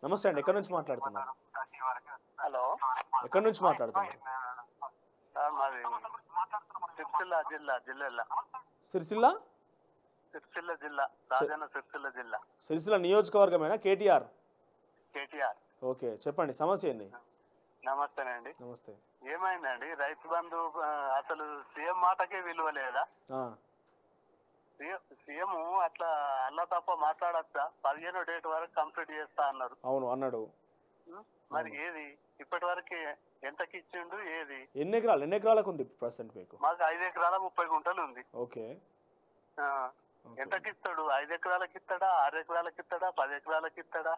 నమస్తే అండి. ఎక్కడి నుంచి మాట్లాడుతున్నారు? హలో ఎక్కడి నుంచి మాట్లాడుతున్నారు? సార్ మాది సిరిసిల్ల సిరిసిల్ల జిల్లా రాజన్న సిరిసిల్ల జిల్లా సిరిసిల్ల నియోజకవర్గమేనా? కేటీఆర్. ఓకే, చెప్పండి సమస్య ఏంది? నమస్తేనండి. నమస్తే. ఏమైందండి రైతు బంధు అసలు సీఎం మాటకే విలువ లేదా? సీఎం అట్లా అల్లా తప్ప మాట్లాడచ్చా? 15 డేట్ వరకు కంప్లీట్ చేస్తా అన్నారు. అవును అన్నాడు. మరి ఏది ఇప్పటి వరకు ఎంతకి ఇచ్చిండు? ఏది ఎన్ని ఎకరాలకు ఉంది ప్రెసెంట్ మీకు? మాకు 5 ఎకరాల 30 గుంటలు ఉంది. ఓకే, ఎంతకి ఇస్తాడు? 5 ఎకరాలకి ఇస్తాడా, 6 ఎకరాలకి ఇస్తాడా, 10 ఎకరాలకి ఇస్తాడా?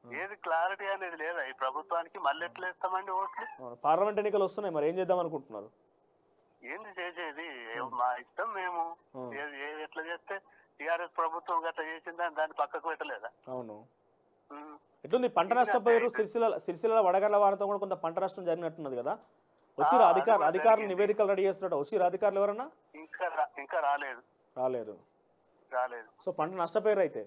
ఏది క్లారిటీ అనేది లేదా ఈ ప్రభుత్వానికి? మళ్ళీ ఎట్లా ఇస్తామండి ఓట్లు? పార్లమెంట్ ఎన్నికలు వస్తున్నాయి, మరి ఏం చేద్దాం అనుకుంటున్నారు? ఏంది చేసేది? మా ఇష్టం మేము. ఎట్లా చేస్తే టిఆర్ఎస్ ప్రభుత్వం గట్లా చేసిందని దాన్ని పక్కకు పెట్టలేదా? అవును. ఎట్లుంది పంట నష్టపోయారు? సిరిసిల్ల వడగళ్ల వారితో కూడా కొంత పంట నష్టం జరిగినట్టున్నది కదా. వచ్చిరా అధికారులు నివేదికలు రెడీ చేస్తున్నట్టు వచ్చిరా అధికారులు ఎవరన్నా? ఇంకా రాలేదు. సో పంట నష్టపోయారు అయితే?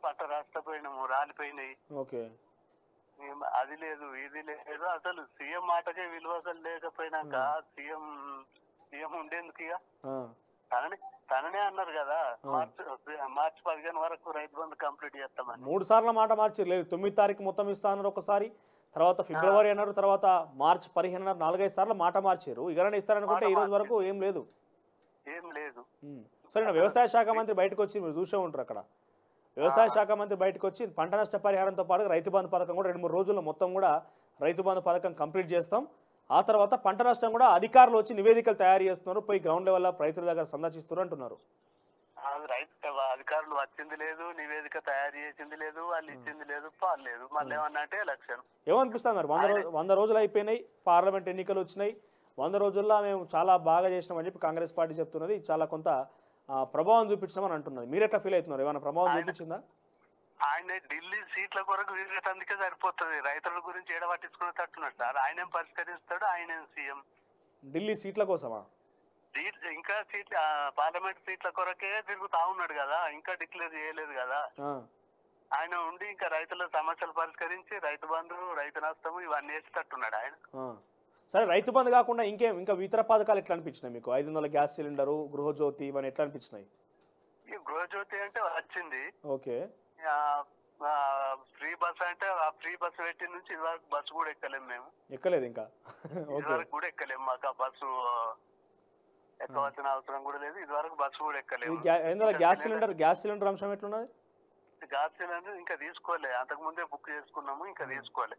పంట నష్టపోయినాము, రాలిపోయినాయి. ఓకే, అది లేదు ఇది లేదు. అసలు సీఎం మాటకే విలువ లేకపోయినాక సీఎం ఉండేందుకు? ఇక తననే అన్నారు కదా మార్చి 15 వరకు రైతు బంధు కంప్లీట్ చేస్తామని. 3 సార్లు మాట మార్చి లేదు. 9 తారీఖు మొత్తం ఇస్తా అన్నారు ఒకసారి, తర్వాత ఫిబ్రవరి అన్నారు, తర్వాత మార్చి 15 అన్నారు. 4-5 సార్లు మాట మార్చారు. ఇగరనే ఇస్తారనుకుంటే ఈ రోజు వరకు ఏం లేదు. సరే, వ్యవసాయ శాఖ మంత్రి బయటకు వచ్చి మీరు చూసే ఉంటారు అక్కడ. వ్యవసాయ శాఖ మంత్రి బయటకు వచ్చి పంట నష్ట పరిహారంతో పాటు రైతు బంధు పథకం కూడా 2-3 రోజుల్లో మొత్తం కూడా రైతు బంధు పథకం కంప్లీట్ చేస్తాం. ఆ తర్వాత పంట నష్టం కూడా అధికారులు వచ్చి నివేదికలు తయారు చేస్తున్నారు, పోయి గ్రౌండ్ లెవెల్ రైతుల దగ్గర సందర్శిస్తున్నారు అంటున్నారు. అధికారులు వచ్చింది లేదు, నివేదిక తయారు చేసింది లేదు, వాళ్ళు ఇచ్చింది లేదు, పాలేదు. మళ్ళీ ఏమన్నా అంటే ఎలక్షన్. ఏమనిపిస్తుంది మరి? 100 రోజులు అయిపోయినాయి, పార్లమెంట్ ఎన్నికలు వచ్చినాయి. 100 రోజుల్లో మేము చాలా బాగా చేసినామని చెప్పి కాంగ్రెస్ పార్టీ చెప్తున్నది. చాలా కొంత ప్రభావం చూపించామని అంటున్నది. మీరు ఎట్లా ఫీల్ అవుతున్నారు? ఏమైనా ప్రభావం చూపించిందా? ఆయన ఢిల్లీ సీట్ల కొరకు అందుకే సరిపోతుంది. రైతుల గురించి ఏడ పట్టించుకున్నట్టున్నాడు సార్. ఆయనేం పరిష్కరిస్తాడు? ఆయనేం సీఎం? ఢిల్లీ సీట్ల కోసమా? ఇంకా పార్లమెంట్ సీట్ల కొరకే తిరుగుతా ఉన్నాడు కదా, ఇంకా డిక్లేర్ చేయలేదు కదా. ఆయన ఉండి ఇంకా రైతుల సమస్యలు పరిష్కరించి రైతు బంధు, రైతు నష్టము ఇవన్నీ వేసేటట్టున్నాడు ఆయన. సరే, రైతు బంధు కాకుండా ఇంకా ఇతర పథకాలు ఎట్లా అనిపించినాయి మీకు? 500 గ్యాస్ సిలిండరు, గృహజ్యోతి, ఇవన్నీ ఎట్లా అనిపించినాయి? ఈ గృహజ్యోతి అంటే వచ్చింది. ఓకే. ఫ్రీ బస్ అంటే ఆ ఫ్రీ బస్ పెట్టి నుంచి ఇదివరకు బస్సు కూడా ఎక్కలేము. మేము ఎక్కలేదు ఇంకా, ఇదివరకు కూడా ఎక్కలేము. మాకు ఆ బస్సు ఎక్కవలసిన అవసరం కూడా లేదు. ఇదివరకు బస్సు కూడా ఎక్కలేము. గ్యాస్ సిలిండర్ అంశం ఎట్లున్నది? గ్యాస్ సిలిండర్ ఇంకా తీసుకోలే, అంతకు ముందే బుక్ చేసుకున్నాము, ఇంకా తీసుకోలే.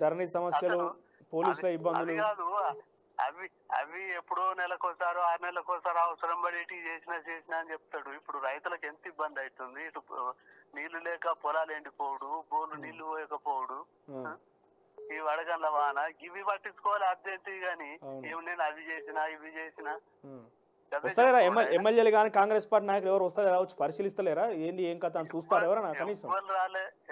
ధరణి సమస్యలు, పోలీసుల ఇబ్బందులు కాదు, అవి ఎప్పుడో నెలకోసారో 6 నెలలకోసారో అవసరం పడి చేసినా అని చెప్తాడు. ఇప్పుడు రైతులకు ఎంత ఇబ్బంది అవుతుంది. ఇటు నీళ్లు లేక పొలాలు ఎండిపోవుడు, బోర్లు నీళ్లు పోయకపోవుడు, ఈ వడగండ్ల వాన, ఇవి పట్టించుకోవాలి అర్జెంట్. గానీ నేను అవి చేసినా ఇవి చేసినా వస్తారా? ఎమ్మెల్యేలు కానీ కాంగ్రెస్ పార్టీ నాయకులు ఎవరు వస్తారా? వచ్చి పరిశీలిస్తలేరా? ఏంది ఏం కథ అని చూస్తారా ఎవరన్నా? కనీసం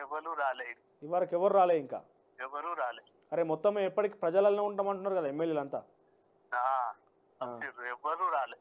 ఎవరు రాలే. ఇవరకు ఎవరు రాలే, ఇంకా ఎవరు రాలే. అరే మొత్తం ఎప్పటికి ప్రజలలో ఉంటామంటున్నారు కదా ఎమ్మెల్యేలు అంతా. ఎవరు రాలే.